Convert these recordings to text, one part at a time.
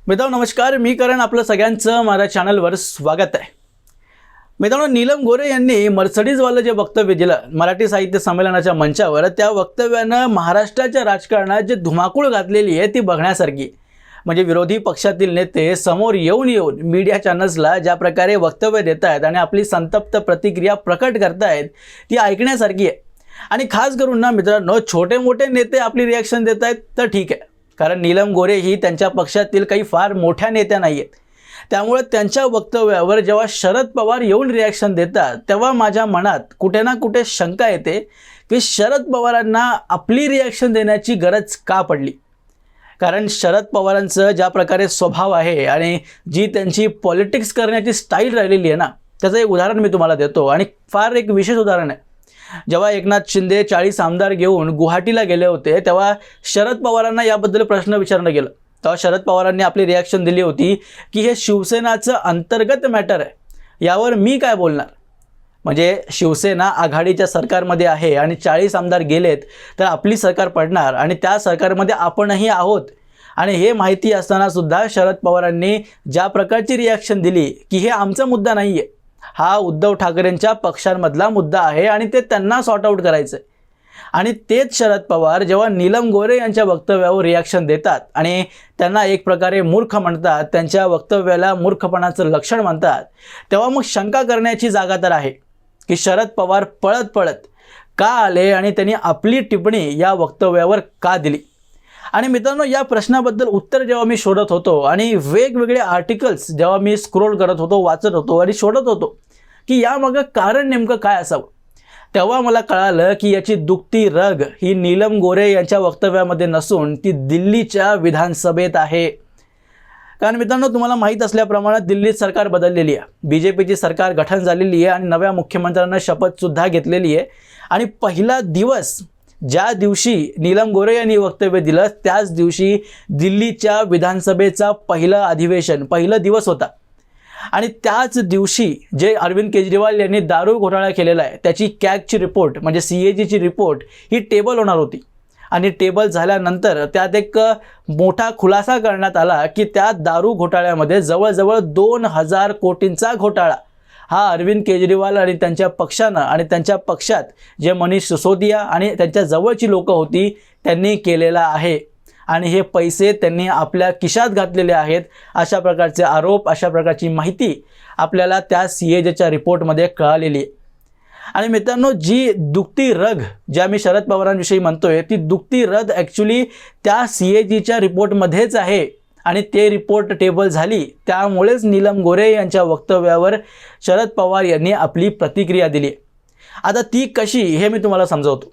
मित्रांनो नमस्कार, मी करण आपलं सगळ्यांचं माझ्या चॅनलवर स्वागत आहे. मित्रांनो, नीलम गोरे यांनी मर्सिडीजवालं जे वक्तव्य दिलं मराठी साहित्य संमेलनाच्या मंचावर, त्या वक्तव्यानं महाराष्ट्राच्या राजकारणात जे धुमाकूळ घातलेली आहे ती बघण्यासारखी. म्हणजे विरोधी पक्षातील नेते समोर येऊन मीडिया चॅनल्सला ज्या प्रकारे वक्तव्य देत आहेत आणि आपली संतप्त प्रतिक्रिया प्रकट करतायत ती ऐकण्यासारखी आहे. आणि खास करून ना मित्रांनो, छोटे मोठे नेते आपली रिॲक्शन देत आहेत तर ठीक आहे, कारण नीलम गोरे ही त्यांच्या पक्षातील काही फार मोठ्या नेत्या नाही आहेत. त्यामुळे त्यांच्या वक्तव्यावर जेव्हा शरद पवार येऊन रिॲक्शन देतात तेव्हा माझ्या मनात कुठे ना कुठे शंका येते की शरद पवारांना आपली रिॲक्शन देण्याची गरज का पडली. कारण शरद पवारांचं ज्या प्रकारे स्वभाव आहे आणि जी त्यांची पॉलिटिक्स करण्याची स्टाईल राहिलेली आहे ना, त्याचं एक उदाहरण मी तुम्हाला देतो आणि फार एक विशेष उदाहरण आहे. जेव्हा एकनाथ शिंदे 40 आमदार घेऊन गुवाहाटीला गेले होते तेव्हा शरद पवारांना याबद्दल प्रश्न विचारलं गेलं. तेव्हा शरद पवारांनी आपली रिॲक्शन दिली होती की हे शिवसेनाचं अंतर्गत मॅटर आहे, यावर मी काय बोलणार. म्हणजे शिवसेना आघाडीच्या सरकारमध्ये आहे आणि 40 आमदार गेलेत तर आपली सरकार पडणार आणि त्या सरकारमध्ये आपणही आहोत. आणि हे माहिती असताना सुद्धा शरद पवारांनी ज्या प्रकारची रिॲक्शन दिली की हे आमचा मुद्दा नाही आहे, हा उद्धव ठाकरेंच्या पक्षांमधला मुद्दा आहे आणि ते त्यांना सॉर्ट आऊट करायचं आहे. आणि तेच शरद पवार जेव्हा नीलम गोरे यांच्या वक्तव्यावर रिॲक्शन देतात आणि त्यांना एक प्रकारे मूर्ख म्हणतात, त्यांच्या वक्तव्याला मूर्खपणाचं लक्षण म्हणतात, तेव्हा मग शंका करण्याची जागा तर आहे की शरद पवार पळत का आले आणि त्यांनी आपली टिप्पणी या वक्तव्यावर का दिली. आणि मित्रांनो, या प्रश्नाबद्दल उत्तर जेव्हा मी शोधत होतो आणि वेगवेगळे आर्टिकल्स जेव्हा मी स्क्रोल करत होतो, वाचत होतो आणि शोधत होतो की यामागं कारण नेमकं काय असावं, तेव्हा मला कळालं की याची दुखती रग ही नीलम गोरे यांच्या वक्तव्यामध्ये नसून ती दिल्लीच्या विधानसभेत आहे. कारण मित्रांनो, तुम्हाला माहीत असल्याप्रमाणे दिल्लीत सरकार बदललेली आहे, BJPची सरकार गठन झालेली आहे आणि नव्या मुख्यमंत्र्यांना शपथसुद्धा घेतलेली आहे. आणि पहिला दिवस ज्या दिवशी नीलम गोरे यांनी वक्तव्य दिलं त्याच दिवशी दिल्लीच्या विधानसभेचा पहिला दिवस होता. आणि त्याच दिवशी जे अरविंद केजरीवाल यांनी दारू घोटाळा केलेला आहे त्याची कॅगची रिपोर्ट म्हणजे CAGची रिपोर्ट ही टेबल होणार होती. आणि टेबल झाल्यानंतर त्यात एक मोठा खुलासा करण्यात आला की त्या दारू घोटाळ्यामध्ये जवळजवळ 2000 कोटींचा घोटाळा हा अरविंद केजरीवाल आणि त्यांच्या पक्षानं आणि त्यांच्या पक्षात जे मनीष सिसोदिया आणि त्यांच्या जवळची लोकं होती त्यांनी केलेला आहे. आणि हे पैसे त्यांनी आपल्या खिशात घातलेले आहेत, अशा प्रकारचे आरोप, अशा प्रकारची माहिती आपल्याला त्या CAGच्या रिपोर्टमध्ये कळालेली आहे. आणि मित्रांनो, जी दुखती रग ज्या मी शरद पवारांविषयी म्हणतोय ती दुखती रग ॲक्च्युली त्या CAGच्या रिपोर्टमध्येच आहे. आणि ते रिपोर्ट टेबल झाली त्यामुळेच नीलम गोरे यांच्या वक्तव्यावर शरद पवार यांनी आपली प्रतिक्रिया दिली. आता ती कशी हे मी तुम्हाला समजावतो.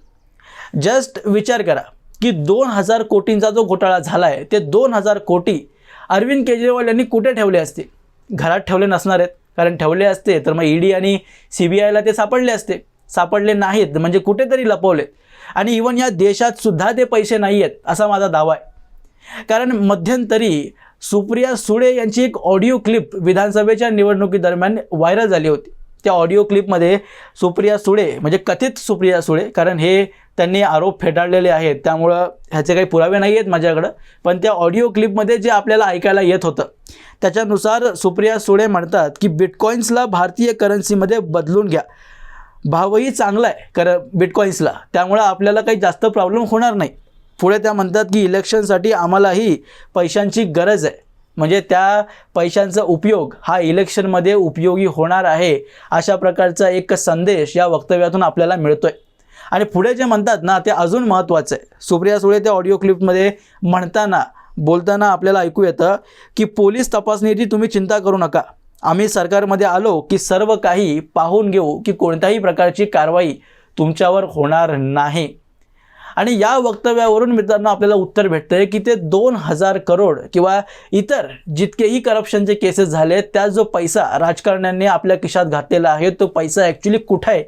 जस्ट विचार करा की 2000 कोटींचा जो घोटाळा झाला आहे ते 2000 कोटी अरविंद केजरीवाल यांनी कुठे ठेवले असते. घरात ठेवले नसणार आहेत, कारण ठेवले असते तर मग ED आणि CBIला ते सापडले असते. सापडले नाहीत म्हणजे कुठेतरी लपवले. आणि इवन या देशात सुद्धा ते पैसे नाही आहेत असा माझा दावा आहे. कारण मध्यंतरी सुप्रिया सुळे यांची एक ऑडिओ क्लिप विधानसभेच्या निवडणुकीदरम्यान व्हायरल झाली होती. त्या ऑडिओ क्लिपमध्ये सुप्रिया सुळे म्हणजे कथित सुप्रिया सुळे, कारण हे त्यांनी आरोप फेटाळलेले आहेत त्यामुळं ह्याचे काही पुरावे नाही आहेत माझ्याकडं, पण त्या ऑडिओ क्लिपमध्ये जे आपल्याला ऐकायला येत होतं त्याच्यानुसार सुप्रिया सुळे म्हणतात की बिटकॉईन्सला भारतीय करन्सीमध्ये बदलून घ्या, भावही चांगला आहे बिटकॉईन्सला, त्यामुळं आपल्याला काही जास्त प्रॉब्लेम होणार नाही. पुढे त्या म्हणतात की इलेक्शनसाठी आम्हालाही पैशांची गरज आहे, म्हणजे त्या पैशांचा उपयोग हा इलेक्शनमध्ये उपयोगी होणार आहे, अशा प्रकारचा एक संदेश या वक्तव्यातून आपल्याला मिळतोय. आणि पुढे जे म्हणतात ना ते अजून महत्त्वाचं आहे. सुप्रिया सुळे त्या ऑडिओ क्लिपमध्ये बोलताना आपल्याला ऐकू येतं की पोलीस तपासणीची तुम्ही चिंता करू नका, आम्ही सरकारमध्ये आलो की सर्व काही पाहून घेऊ की कोणत्याही प्रकारची कारवाई तुमच्यावर होणार नाही. आणि या वक्तव्यावरून मित्रांनो आपल्याला उत्तर भेटतंय की ते 2000 करोड किंवा इतर जितकेही करप्शनचे केसेस झाले त्यात जो पैसा राजकारण्यांनी आपल्या खिशात घातलेला आहे तो पैसा ॲक्च्युली कुठे आहे.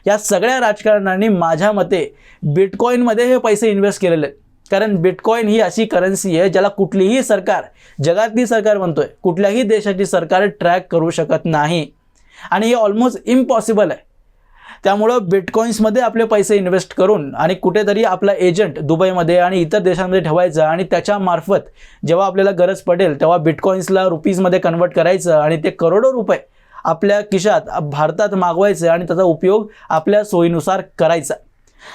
या सगळ्या राजकारण्यांनी माझ्या मते बिटकॉईनमध्ये हे पैसे इन्व्हेस्ट केलेले आहेत. कारण बिटकॉईन ही अशी करन्सी आहे ज्याला कुठलीही सरकार, जगातली सरकार म्हणतोय, कुठल्याही देशाची सरकार ट्रॅक करू शकत नाही. आणि हे ऑलमोस्ट इम्पॉसिबल आहे. त्यामुळं बिटकॉईन्समध्ये आपले पैसे इन्व्हेस्ट करून आणि कुठेतरी आपला एजंट दुबईमध्ये आणि इतर देशांमध्ये ठेवायचा आणि त्याच्यामार्फत जेव्हा आपल्याला गरज पडेल तेव्हा बिटकॉईन्सला रुपीजमध्ये कन्वर्ट करायचं आणि ते करोडो रुपये आपल्या खिशात भारतात मागवायचे आणि त्याचा उपयोग आपल्या सोयीनुसार करायचा.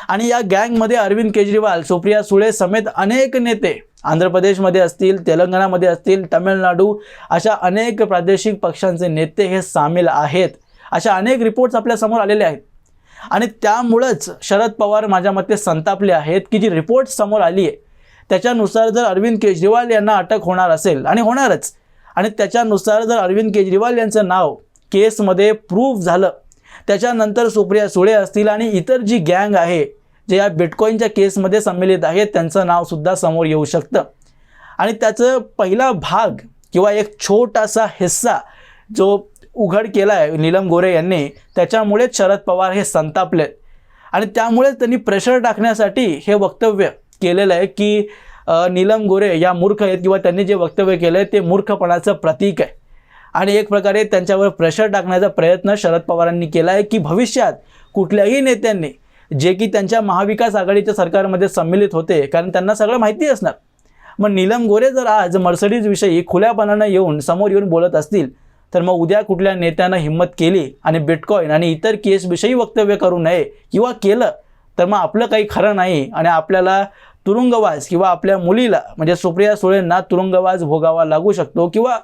आणि या गँगमध्ये अरविंद केजरीवाल, सुप्रिया सुळे समेत अनेक नेते आंध्र प्रदेशमध्ये असतील, तेलंगणामध्ये असतील, तामिळनाडू अशा अनेक प्रादेशिक पक्षांचे नेते हे सामील आहेत. अशा अनेक रिपोर्ट्स आपल्या समोर आलेले आहेत. आणि त्यामुळंच शरद पवार माझ्या मते संतापले आहेत की जी रिपोर्ट समोर आली आहे त्याच्यानुसार जर अरविंद केजरीवाल यांना अटक होणार असेल आणि होणारच, आणि त्याच्यानुसार जर अरविंद केजरीवाल यांचं नाव केसमध्ये प्रूव्ह झालं, त्याच्यानंतर सुप्रिया सुळे असतील आणि इतर जी गँग आहे जे या बिटकॉईनच्या केसमध्ये सम्मिलित आहेत त्यांचं नावसुद्धा समोर येऊ शकतं. आणि त्याचं पहिला भाग किंवा एक छोटासा हिस्सा जो उघड केला आहे नीलम गोरे यांनी, त्याच्यामुळेच शरद पवार हे संतापले आणि त्यामुळेच त्यांनी प्रेशर टाकण्यासाठी हे वक्तव्य केलेलं आहे की नीलम गोरे या मूर्ख आहेत किंवा त्यांनी जे वक्तव्य केलं आहे ते मूर्खपणाचं प्रतीक आहे. आणि एक प्रकारे त्यांच्यावर प्रेशर टाकण्याचा प्रयत्न शरद पवारांनी केला आहे की भविष्यात कुठल्याही नेत्यांनी जे की त्यांच्या महाविकास आघाडीच्या सरकारमध्ये सम्मिलित होते, कारण त्यांना सगळं माहिती असणार, मग नीलम गोरे जर आज मर्सिडीजविषयी खुल्यापणानं येऊन समोर येऊन बोलत असतील तर मग उद्या कुठल्या नेत्यानं हिंमत केली आणि बिटकॉईन आणि इतर केसविषयी वक्तव्य करू नये किंवा केलं तर मग आपलं काही खरं नाही आणि आपल्याला तुरुंगवास किंवा आपल्या मुलीला म्हणजे सुप्रिया सुळेंना तुरुंगवास भोगावा लागू शकतो, किंवा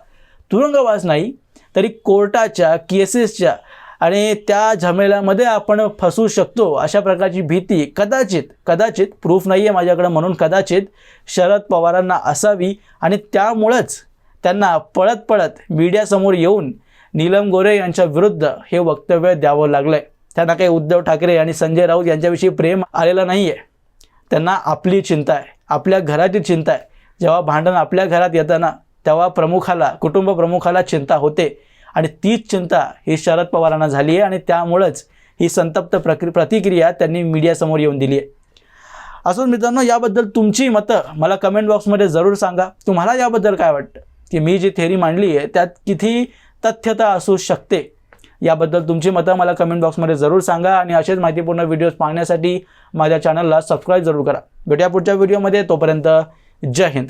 तुरुंगवास नाही तरी कोर्टाच्या केसेसच्या आणि त्या झमेल्यामध्ये आपण फसू शकतो अशा प्रकारची भीती कदाचित प्रूफ नाही आहे माझ्याकडे म्हणून कदाचित शरद पवारांना असावी. आणि त्यामुळंच त्यांना पळत मीडियासमोर येऊन नीलम गोरे यांच्या विरुद्ध हे वक्तव्य द्यावं लागलं आहे. त्यांना काही उद्धव ठाकरे आणि संजय राऊत यांच्याविषयी प्रेम आलेलं नाही आहे, त्यांना आपली चिंता आहे, आपल्या घराची चिंता आहे. जेव्हा भांडण आपल्या घरात येतं ना तेव्हा कुटुंब प्रमुखाला चिंता होते आणि तीच चिंता ही शरद पवारांना झाली आहे आणि त्यामुळंच ही संतप्त प्रतिक्रिया त्यांनी मीडियासमोर येऊन दिली आहे. असून मित्रांनो, याबद्दल तुमची मतं मला कमेंट बॉक्समध्ये जरूर सांगा. तुम्हाला याबद्दल काय वाटतं की मी जी थेअरी मांडली आहे त्यात किती तथ्यता असू शकते, याबद्दल तुमची मतं मला कमेंट बॉक्समध्ये जरूर सांगा. आणि असेच माहितीपूर्ण व्हिडिओज पाहण्यासाठी माझ्या चॅनलला सबस्क्राईब जरूर करा. भेटूया पुढच्या व्हिडिओमध्ये, तोपर्यंत जय हिंद.